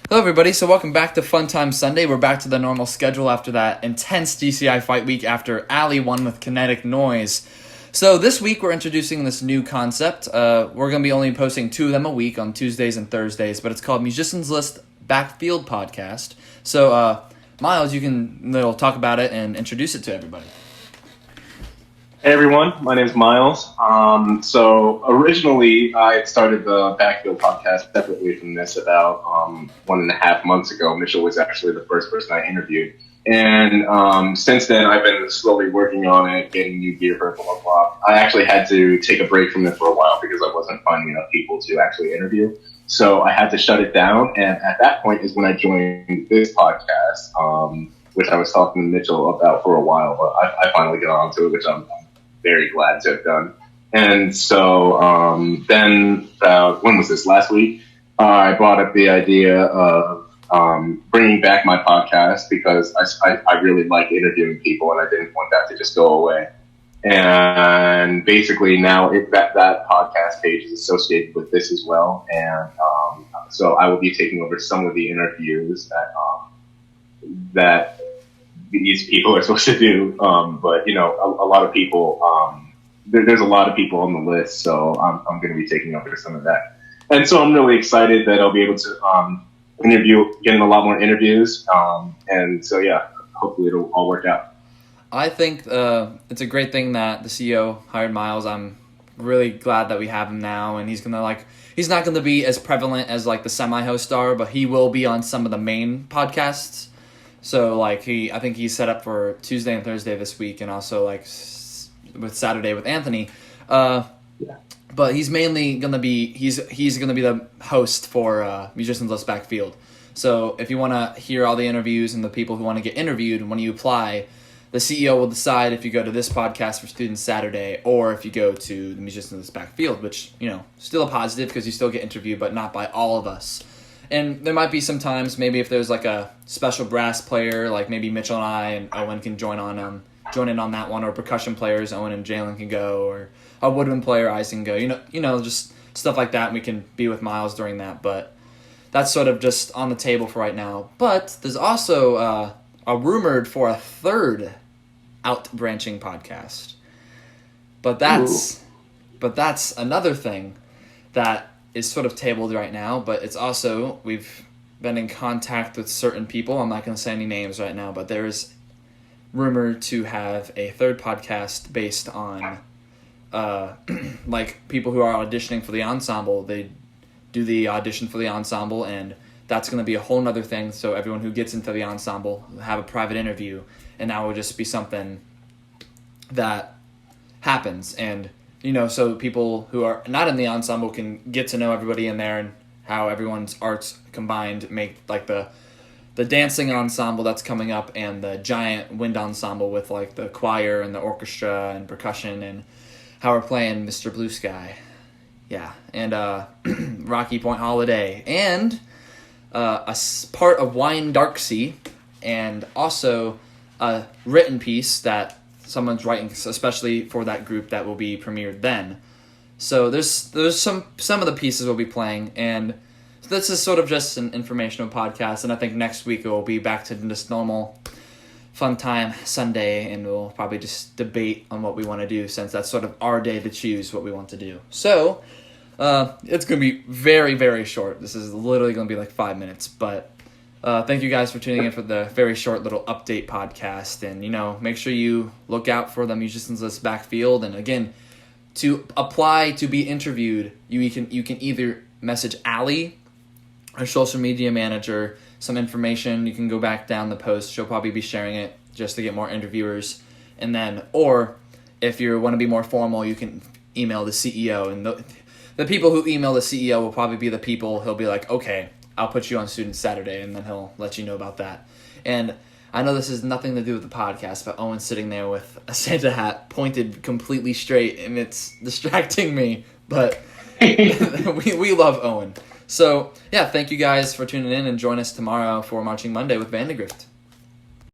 Hello, everybody. So welcome back to Fun Time Sunday. We're back to the normal schedule after that intense DCI fight week after Ali won with Kinetic Noise. So this week we're introducing this new concept. We're going to be only posting 2 of them a week on Tuesdays and Thursdays, but it's called Musicians List Backfield Podcast. So Miles, you can talk about it and introduce it to everybody. Hey everyone, my name is Miles. So originally I started the Backfield podcast separately from this about 1.5 months ago. Mitchell was actually the first person I interviewed. And since then I've been slowly working on it, getting new gear for it, blah, blah, blah. I actually had to take a break from it for a while because I wasn't finding enough people to actually interview. So I had to shut it down. And at that point is when I joined this podcast, which I was talking to Mitchell about for a while. But I finally got onto it, which I'm very glad to have done. And so then when was this? Last week, I brought up the idea of bringing back my podcast because I really like interviewing people and I didn't want that to just go away. And basically now that podcast page is associated with this as well. And so I will be taking over some of the interviews that these people are supposed to do, but a lot of people. There's a lot of people on the list, so I'm going to be taking over some of that, and so I'm really excited that I'll be able to getting a lot more interviews, and so yeah, hopefully it'll all work out. I think it's a great thing that the CEO hired Miles. I'm really glad that we have him now, and he's not gonna be as prevalent as like the semi-host are, but he will be on some of the main podcasts. So, I think he's set up for Tuesday and Thursday this week, and also, with Saturday with Anthony. Yeah. But he's mainly going to be, he's going to be the host for Musicians List Backfield. So, if you want to hear all the interviews and the people who want to get interviewed, when you apply, the CEO will decide if you go to this podcast for Students Saturday or if you go to the Musicians List Backfield, which, still a positive because you still get interviewed, but not by all of us. And there might be some times, maybe if there's a special brass player, like maybe Mitchell and I and Owen can join in on that one, or percussion players, Owen and Jaelyn can go, or a woodwind player, I can go. Just stuff like that. And we can be with Miles during that, but that's sort of just on the table for right now. But there's also a rumored for a third out-branching podcast. But that's another thing that is sort of tabled right now, but it's also, we've been in contact with certain people. I'm not going to say any names right now, but there is rumored to have a third podcast based on people who are auditioning for the ensemble. They do the audition for the ensemble, and that's going to be a whole nother thing. So everyone who gets into the ensemble will have a private interview, and that will just be something that happens. And so people who are not in the ensemble can get to know everybody in there and how everyone's arts combined make the dancing ensemble that's coming up and the giant wind ensemble with the choir and the orchestra and percussion and how we're playing Mr. Blue Sky. Yeah, and Rocky Point Holiday and a part of Wine Dark Sea, and also a written piece that someone's writing, especially for that group that will be premiered then. So there's some of the pieces we'll be playing, and this is sort of just an informational podcast, and I think next week it will be back to just normal Fun Time Sunday, and we'll probably just debate on what we want to do, since that's sort of our day to choose what we want to do. So it's going to be very, very short. This is literally going to be 5 minutes, but thank you guys for tuning in for the very short little update podcast. And, make sure you look out for the Musicians List Backfield. And again, to apply to be interviewed, you can either message Ali, our social media manager, some information. You can go back down the post. She'll probably be sharing it just to get more interviewers. And then, or if you want to be more formal, you can email the CEO. And the people who email the CEO will probably be the people he'll be like, okay, I'll put you on Students Saturday, and then he'll let you know about that. And I know this has nothing to do with the podcast, but Owen's sitting there with a Santa hat pointed completely straight, and it's distracting me, but we love Owen. So, yeah, thank you guys for tuning in, and join us tomorrow for Marching Monday with Vandegrift.